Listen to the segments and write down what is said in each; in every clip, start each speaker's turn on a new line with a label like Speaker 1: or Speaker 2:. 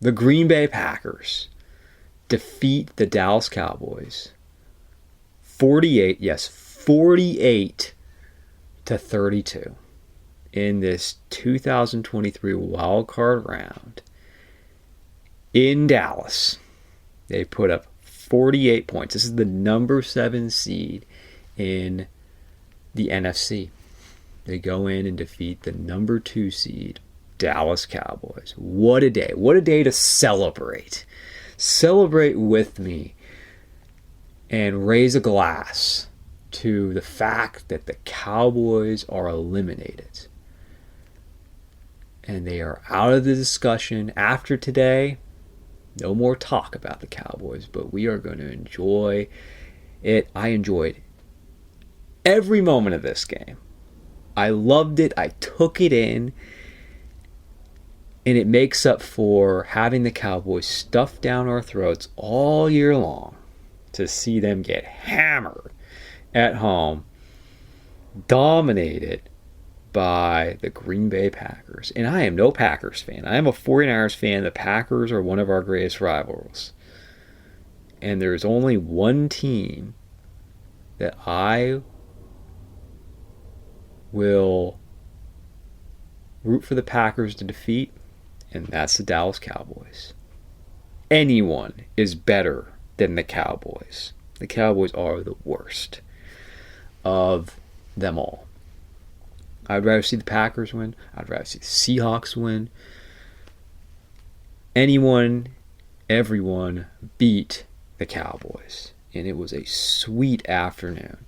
Speaker 1: The Green Bay Packers defeat the Dallas Cowboys 48 to 32 in this 2023 wild card round in Dallas. They put up 48 points. This is the number 7 seed in the NFC. They go in and defeat the number 2 seed, Dallas Cowboys. What a day. What a day to celebrate. Celebrate with me and raise a glass to the fact that the Cowboys are eliminated. And they are out of the discussion after today. No more talk about the Cowboys, but we are going to enjoy it. I enjoyed every moment of this game. I loved it. I took it in. And it makes up for having the Cowboys stuffed down our throats all year long to see them get hammered at home, dominated by the Green Bay Packers. And I am no Packers fan. I am a 49ers fan. The Packers are one of our greatest rivals. And there's only one team that I will root for the Packers to defeat, and that's the Dallas Cowboys. Anyone is better than the Cowboys. The Cowboys are the worst of them all. I'd rather see the Packers win. I'd rather see the Seahawks win. Anyone, everyone beat the Cowboys. And it was a sweet afternoon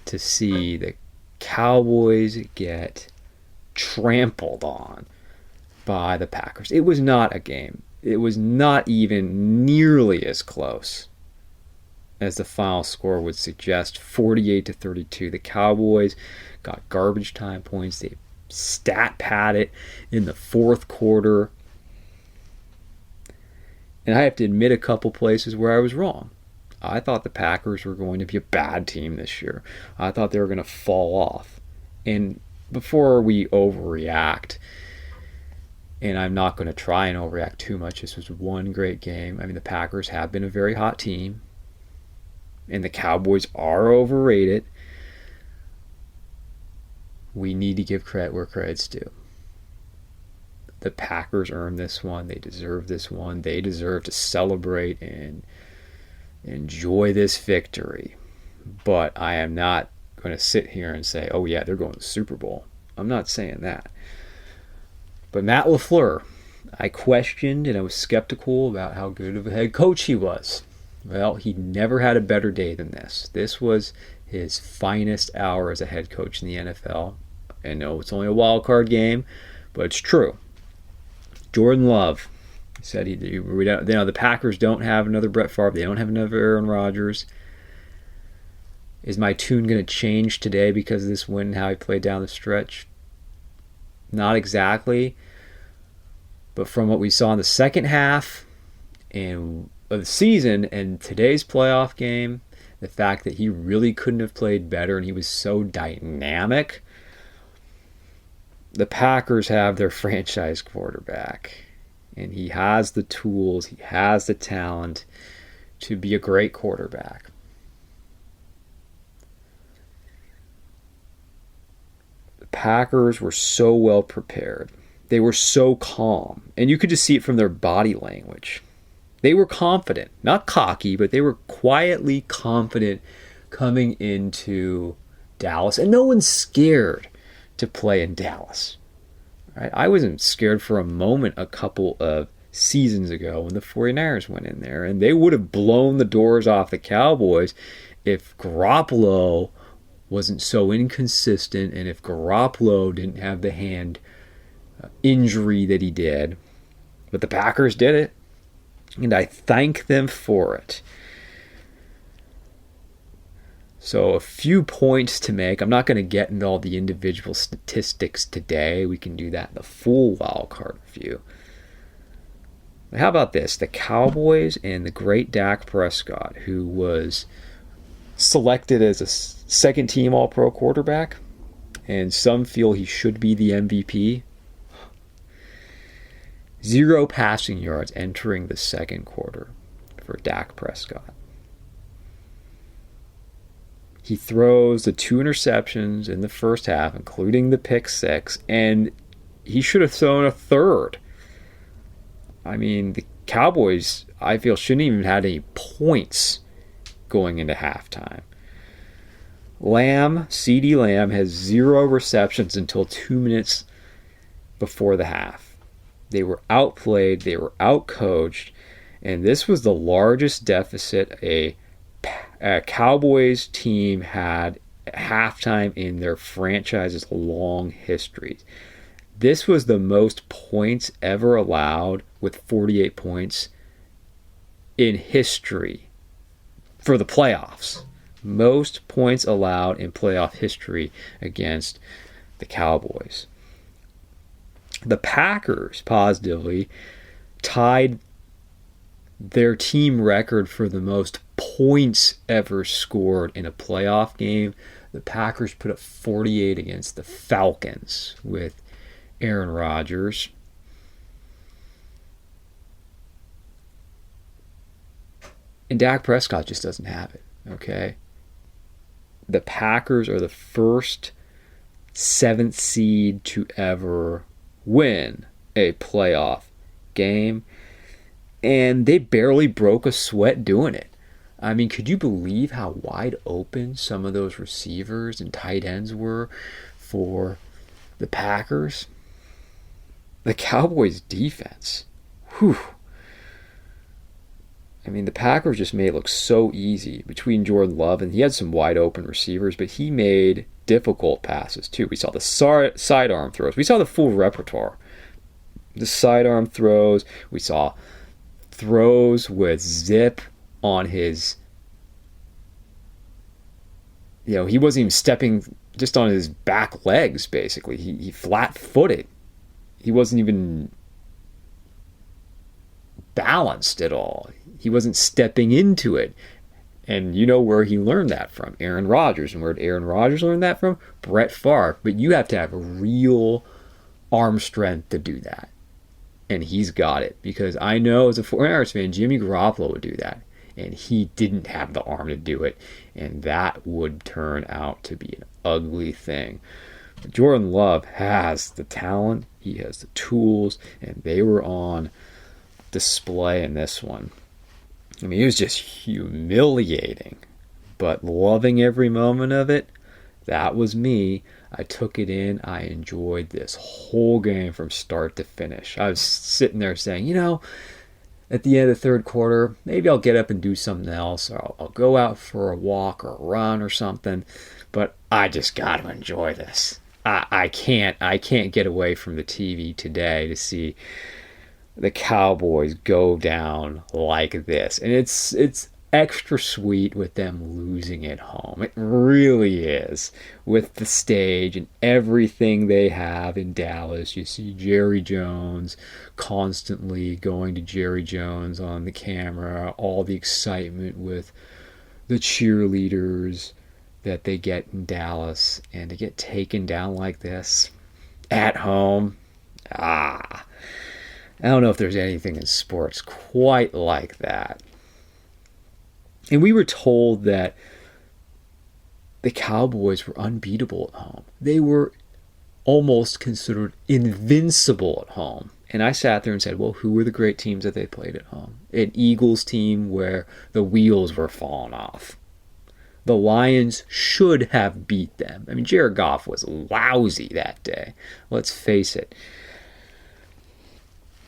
Speaker 1: to see the Cowboys get trampled on by the Packers. It was not a game. It was not even nearly as close as the final score would suggest. 48 to 32. The Cowboys got garbage time points. They stat pad it in the fourth quarter. And I have to admit a couple places where I was wrong. I thought the Packers were going to be a bad team this year. I thought they were going to fall off. And before we overreact, and I'm not going to try and overreact too much, this was one great game. I mean, the Packers have been a very hot team, and the Cowboys are overrated. We need to give credit where credit's due. The Packers earned this one. They deserve this one. They deserve to celebrate and enjoy this victory. But I am not going to sit here and say, oh yeah, they're going to the Super Bowl. I'm not saying that. But Matt LaFleur, I questioned and I was skeptical about how good of a head coach he was. Well, he never had a better day than this. This was his finest hour as a head coach in the NFL. I know it's only a wild card game, but it's true. Jordan Love said the Packers don't have another Brett Favre. They don't have another Aaron Rodgers. Is my tune going to change today because of this win and how he played down the stretch? Not exactly. But from what we saw in the second half of the season and today's playoff game, the fact that he really couldn't have played better and he was so dynamic, the Packers have their franchise quarterback. And he has the tools, he has the talent to be a great quarterback. The Packers were so well prepared. They were so calm. And you could just see it from their body language. They were confident. Not cocky, but they were quietly confident coming into Dallas. And no one's scared to play in Dallas. Right? I wasn't scared for a moment a couple of seasons ago when the 49ers went in there. And they would have blown the doors off the Cowboys if Garoppolo wasn't so inconsistent and if Garoppolo didn't have the hand injury that he did. But the Packers did it. And I thank them for it. So a few points to make. I'm not going to get into all the individual statistics today. We can do that in the full wild card review. But how about this? The Cowboys and the great Dak Prescott, who was selected as a second-team All-Pro quarterback, and some feel he should be the MVP. 0 passing yards entering the second quarter for Dak Prescott. He throws the 2 interceptions in the first half, including the pick 6, and he should have thrown a third. I mean, the Cowboys, I feel, shouldn't even have had any points going into halftime. CeeDee Lamb, has 0 receptions until 2 minutes before the half. They were outplayed, they were outcoached, and this was the largest deficit a Cowboys team had at halftime in their franchise's long history. This was the most points ever allowed, with 48 points in history for the playoffs. Most points allowed in playoff history against the Cowboys. The Packers positively tied their team record for the most points ever scored in a playoff game. The Packers put up 48 against the Falcons with Aaron Rodgers. And Dak Prescott just doesn't have it, okay? The Packers are the first 7th seed to ever win a playoff game, and they barely broke a sweat doing it. I mean, could you believe how wide open some of those receivers and tight ends were for the Packers? The Cowboys' defense, whew. I mean, the Packers just made it look so easy between Jordan Love, and he had some wide open receivers, but he made difficult passes too. We saw the sidearm throws. We saw the full repertoire. The sidearm throws. We saw throws with zip on his, he wasn't even stepping, just on his back legs, basically. He flat-footed. He wasn't even balanced at all. He wasn't stepping into it. And you know where he learned that from? Aaron Rodgers. And where did Aaron Rodgers learn that from? Brett Favre. But you have to have a real arm strength to do that. And he's got it. Because I know as a 49ers fan, Jimmy Garoppolo would do that. And he didn't have the arm to do it. And that would turn out to be an ugly thing. But Jordan Love has the talent. He has the tools. And they were on display in this one. I mean, it was just humiliating, but loving every moment of it. That was me. I took it in. I enjoyed this whole game from start to finish. I was sitting there saying, at the end of the third quarter, maybe I'll get up and do something else, or I'll go out for a walk or a run or something, but I just got to enjoy this. I can't get away from the TV today to see the Cowboys go down like this. And it's extra sweet with them losing at home. It really is. With the stage and everything they have in Dallas. You see Jerry Jones constantly going to Jerry Jones on the camera. All the excitement with the cheerleaders that they get in Dallas. And to get taken down like this at home. I don't know if there's anything in sports quite like that. And we were told that the Cowboys were unbeatable at home. They were almost considered invincible at home. And I sat there and said, well, who were the great teams that they played at home? An Eagles team where the wheels were falling off. The Lions should have beat them. I mean, Jared Goff was lousy that day. Let's face it.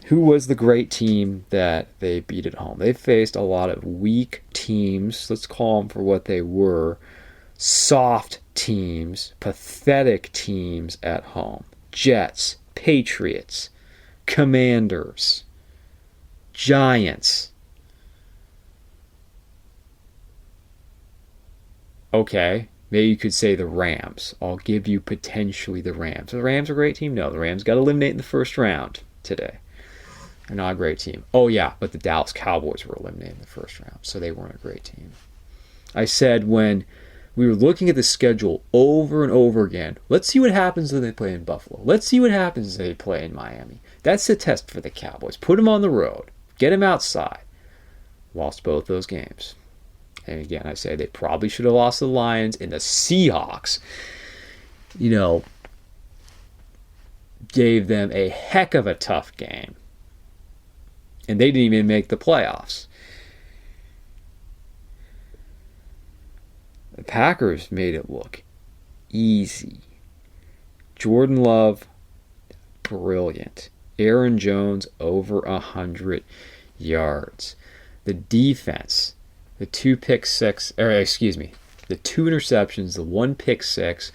Speaker 1: Who was the great team that they beat at home? They faced a lot of weak teams. Let's call them for what they were. Soft teams, pathetic teams at home. Jets, Patriots, Commanders, Giants. Okay, maybe you could say the Rams. I'll give you potentially the Rams. The Rams are a great team? No, the Rams got eliminated in the first round today. They're not a great team. Oh, yeah, but the Dallas Cowboys were eliminated in the first round, so they weren't a great team. I said when we were looking at the schedule over and over again, let's see what happens when they play in Buffalo. Let's see what happens when they play in Miami. That's the test for the Cowboys. Put them on the road. Get them outside. Lost both those games. And again, I say they probably should have lost the Lions, and the Seahawks, gave them a heck of a tough game. And they didn't even make the playoffs. The Packers made it look easy. Jordan Love, brilliant. Aaron Jones, over 100 yards. The defense, the two interceptions, the one pick six,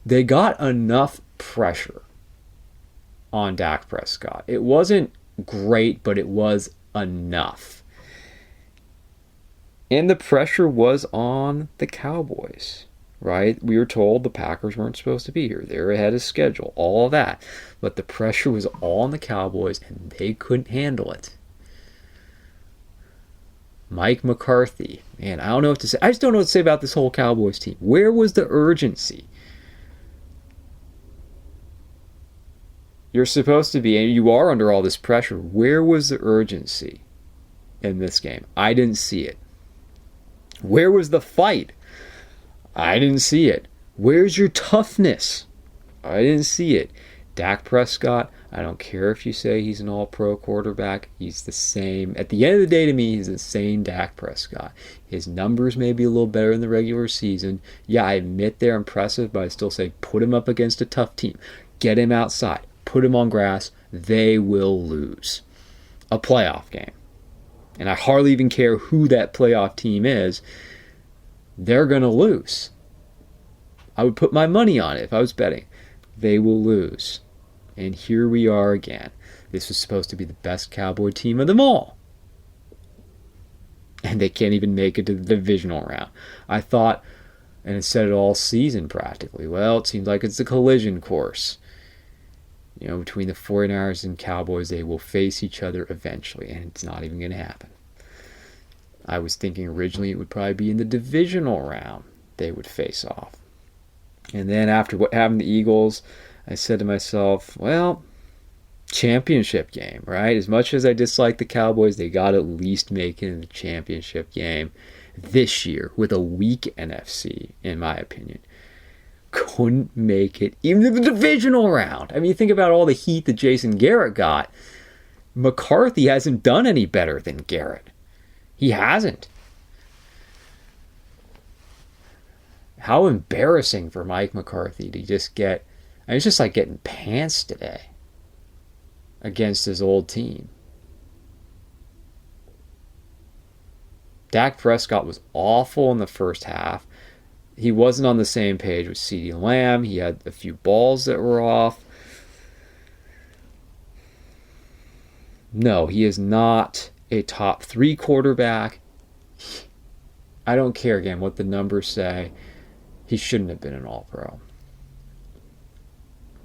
Speaker 1: they got enough pressure on Dak Prescott. It wasn't great, but it was enough. And the pressure was on the Cowboys, right? We were told the Packers weren't supposed to be here. They're ahead of schedule, all of that. But the pressure was all on the Cowboys, and they couldn't handle it. Mike McCarthy, man, I don't know what to say. I just don't know what to say about this whole Cowboys team. Where was the urgency? You're supposed to be, and you are under all this pressure. Where was the urgency in this game? I didn't see it. Where was the fight? I didn't see it. Where's your toughness? I didn't see it. Dak Prescott, I don't care if you say he's an all-pro quarterback. He's the same. At the end of the day, to me, he's the same Dak Prescott. His numbers may be a little better in the regular season. Yeah, I admit they're impressive, but I still say put him up against a tough team. Get him outside. Put him on grass. They will lose a playoff game. And I hardly even care who that playoff team is. They're going to lose. I would put my money on it if I was betting. They will lose. And here we are again. This was supposed to be the best Cowboy team of them all. And they can't even make it to the divisional round. I thought, and it said it all season practically, well, it seems like it's a collision course. Between the 49ers and Cowboys, they will face each other eventually, and it's not even going to happen. I was thinking originally it would probably be in the divisional round they would face off. And then after what happened to the Eagles, I said to myself, well, championship game, right? As much as I dislike the Cowboys, they got to at least make it in the championship game this year with a weak NFC, in my opinion. Couldn't make it even to the divisional round. I mean, think about all the heat that Jason Garrett got. McCarthy hasn't done any better than Garrett. He hasn't. How embarrassing for Mike McCarthy to just get... it's just like getting pants today against his old team. Dak Prescott was awful in the first half. He wasn't on the same page with CeeDee Lamb. He had a few balls that were off. No, he is not a top 3 quarterback. I don't care, again, what the numbers say. He shouldn't have been an all-pro.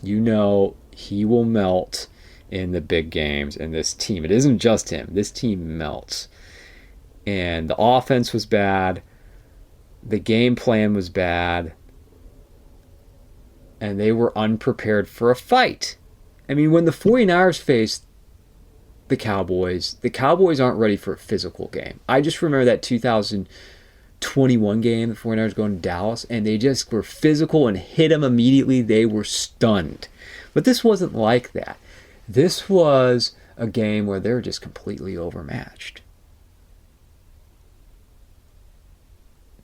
Speaker 1: He will melt in the big games, and this team, it isn't just him, this team melts. And the offense was bad. The game plan was bad. And they were unprepared for a fight. I mean, when the 49ers faced the Cowboys aren't ready for a physical game. I just remember that 2021 game, the 49ers going to Dallas, and they just were physical and hit them immediately. They were stunned. But this wasn't like that. This was a game where they're just completely overmatched.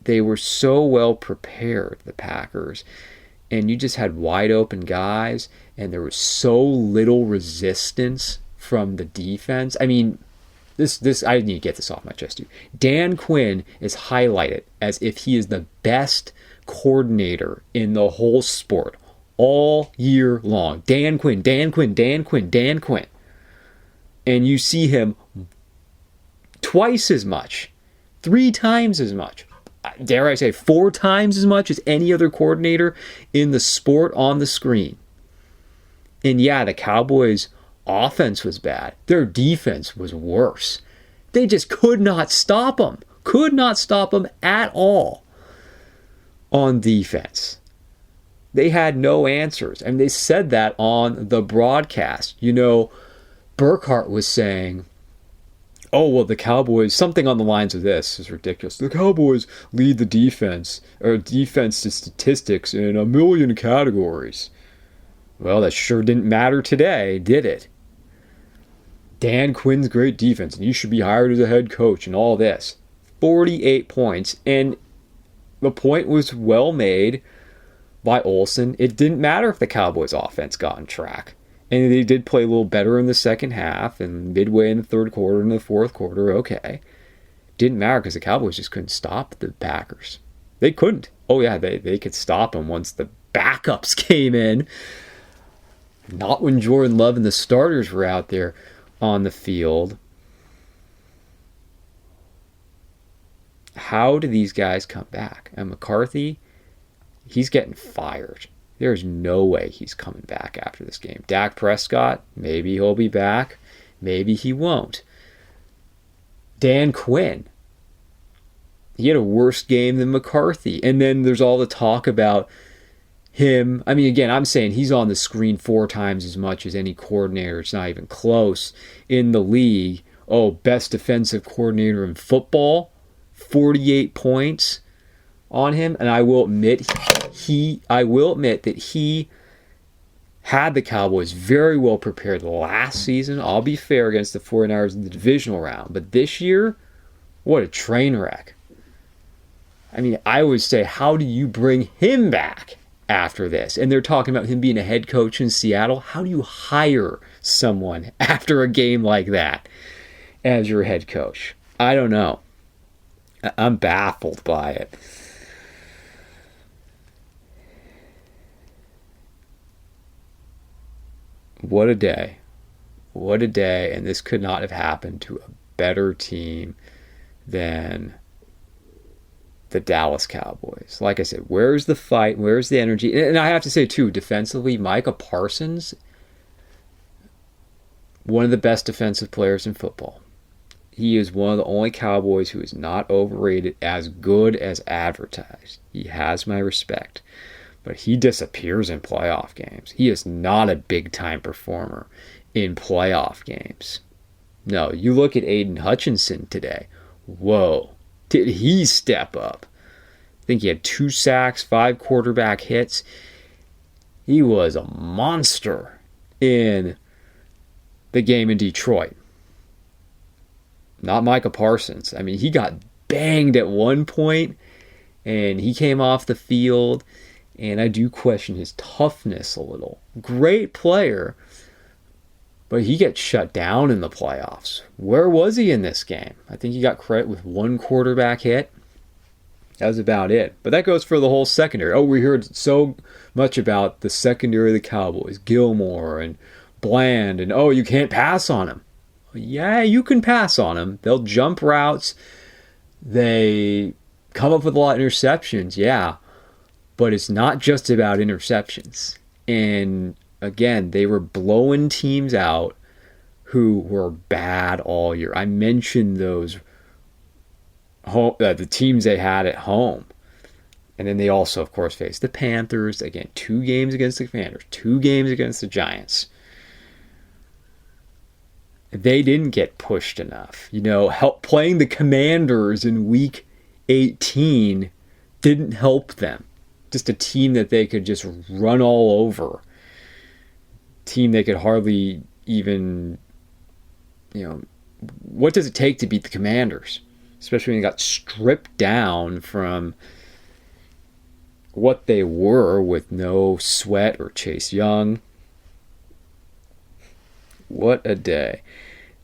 Speaker 1: They were so well prepared, the Packers, and you just had wide open guys, and there was so little resistance from the defense. I mean, this I need to get this off my chest too. Dan Quinn is highlighted as if he is the best coordinator in the whole sport all year long. Dan Quinn. And you see him twice as much, 3 times as much, dare I say 4 times as much as any other coordinator in the sport on the screen. And yeah, the Cowboys' offense was bad. Their defense was worse. They just could not stop them. Could not stop them at all on defense. They had no answers. And they said that on the broadcast. Burkhart was saying, oh, well, the Cowboys, something on the lines of this is ridiculous. The Cowboys lead the defense, or defense statistics in a million categories. Well, that sure didn't matter today, did it? Dan Quinn's great defense, and you should be hired as a head coach and all this. 48 points, and the point was well made by Olsen. It didn't matter if the Cowboys' offense got on track. And they did play a little better in the second half and midway in the third quarter and the fourth quarter, okay. Didn't matter because the Cowboys just couldn't stop the Packers. They couldn't. Oh, yeah, they could stop them once the backups came in. Not when Jordan Love and the starters were out there on the field. How do these guys come back? And McCarthy, he's getting fired. There's no way he's coming back after this game. Dak Prescott, maybe he'll be back. Maybe he won't. Dan Quinn, he had a worse game than McCarthy. And then there's all the talk about him. I mean, again, I'm saying he's on the screen 4 times as much as any coordinator. It's not even close in the league. Oh, best defensive coordinator in football. 48 points on him. And I will admit that he had the Cowboys very well prepared last season. I'll be fair, against the 49ers in the divisional round. But this year, what a train wreck. I mean, I always say, how do you bring him back after this? And they're talking about him being a head coach in Seattle. How do you hire someone after a game like that as your head coach? I don't know. I'm baffled by it. What a day. What a day. And this could not have happened to a better team than the Dallas Cowboys. Like I said, where's the fight? Where's the energy? And I have to say, too, defensively, Micah Parsons, one of the best defensive players in football. He is one of the only Cowboys who is not overrated, as good as advertised. He has my respect. But he disappears in playoff games. He is not a big-time performer in playoff games. No, you look at Aiden Hutchinson today. Whoa. Did he step up? I think he had 2 sacks, 5 quarterback hits. He was a monster in the game in Detroit. Not Micah Parsons. I mean, he got banged at one point, and he came off the field. And I do question his toughness a little. Great player, but he gets shut down in the playoffs. Where was he in this game? I think he got credit with 1 quarterback hit. That was about it. But that goes for the whole secondary. Oh, we heard so much about the secondary of the Cowboys. Gilmore and Bland. And, oh, you can't pass on him. Yeah, you can pass on him. They'll jump routes. They come up with a lot of interceptions. Yeah. But it's not just about interceptions. And again, they were blowing teams out who were bad all year. I mentioned those the teams they had at home. And then they also, of course, faced the Panthers. Again, 2 games against the Commanders, 2 games against the Giants. They didn't get pushed enough. Playing the Commanders in Week 18 didn't help them. Just a team that they could just run all over. Team they could hardly even, what does it take to beat the Commanders? Especially when they got stripped down from what they were with no Sweat or Chase Young. What a day.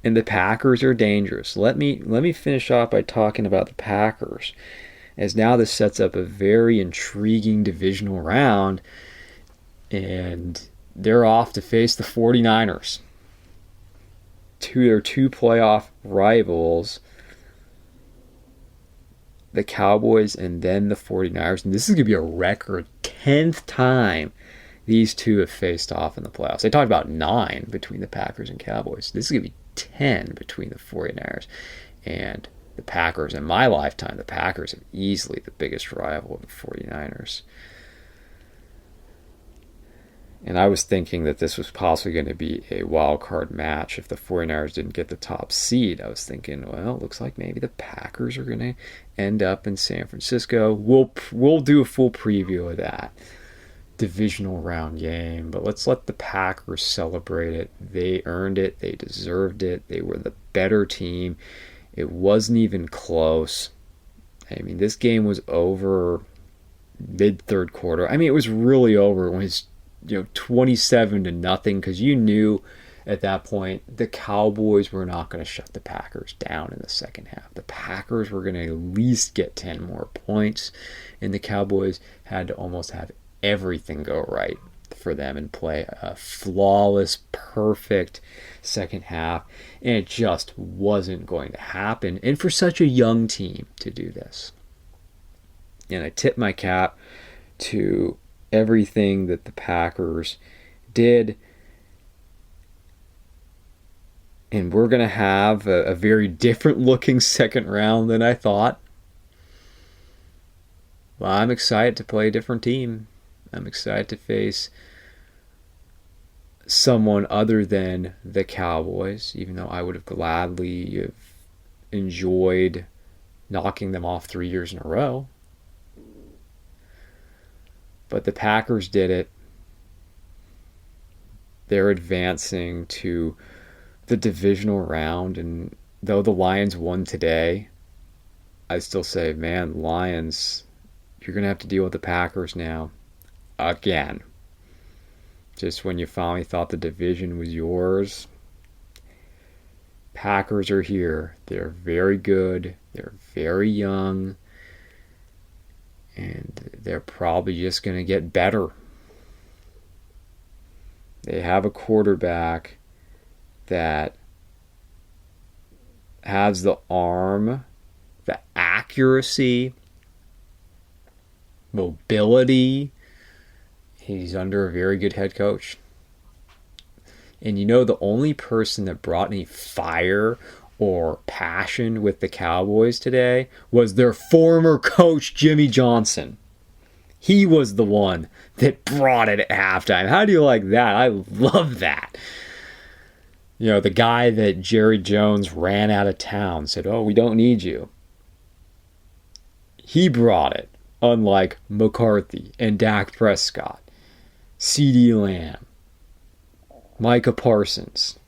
Speaker 1: And the Packers are dangerous. Let me finish off by talking about the Packers, as now this sets up a very intriguing divisional round, and they're off to face the 49ers. Their 2 playoff rivals, the Cowboys and then the 49ers. And this is going to be a record 10th time these two have faced off in the playoffs. They talked about 9 between the Packers and Cowboys. This is going to be 10 between the 49ers and the Packers. In my lifetime, the Packers are easily the biggest rival of the 49ers. And I was thinking that this was possibly going to be a wild card match if the 49ers didn't get the top seed. I was thinking, well, it looks like maybe the Packers are going to end up in San Francisco. We'll do a full preview of that divisional round game, but let's let the Packers celebrate it. They earned it. They deserved it. They were the better team. It wasn't even close. I mean, this game was over mid third quarter. I mean, it was really over when it was 27-0, because you knew at that point the Cowboys were not going to shut the Packers down in the second half. The Packers were going to at least get 10 more points, and the Cowboys had to almost have everything go right for them and play a flawless, perfect second half, and it just wasn't going to happen. And for such a young team to do this, and I tip my cap to everything that the Packers did. And we're going to have a very different looking second round than I thought. Well, I'm excited to play a different team. I'm excited to face someone other than the Cowboys, even though I would have gladly enjoyed knocking them off 3 years in a row. But the Packers did it. They're advancing to the divisional round, and though the Lions won today, I still say, man, Lions, you're going to have to deal with the Packers now. Again. Just when you finally thought the division was yours, Packers are here. They're very good. They're very young. And they're probably just going to get better. They have a quarterback that has the arm, the accuracy, mobility. He's under a very good head coach. And the only person that brought any fire or passion with the Cowboys today was their former coach, Jimmy Johnson. He was the one that brought it at halftime. How do you like that? I love that. The guy that Jerry Jones ran out of town, said, oh, we don't need you. He brought it, unlike McCarthy and Dak Prescott, CeeDee Lamb, Micah Parsons.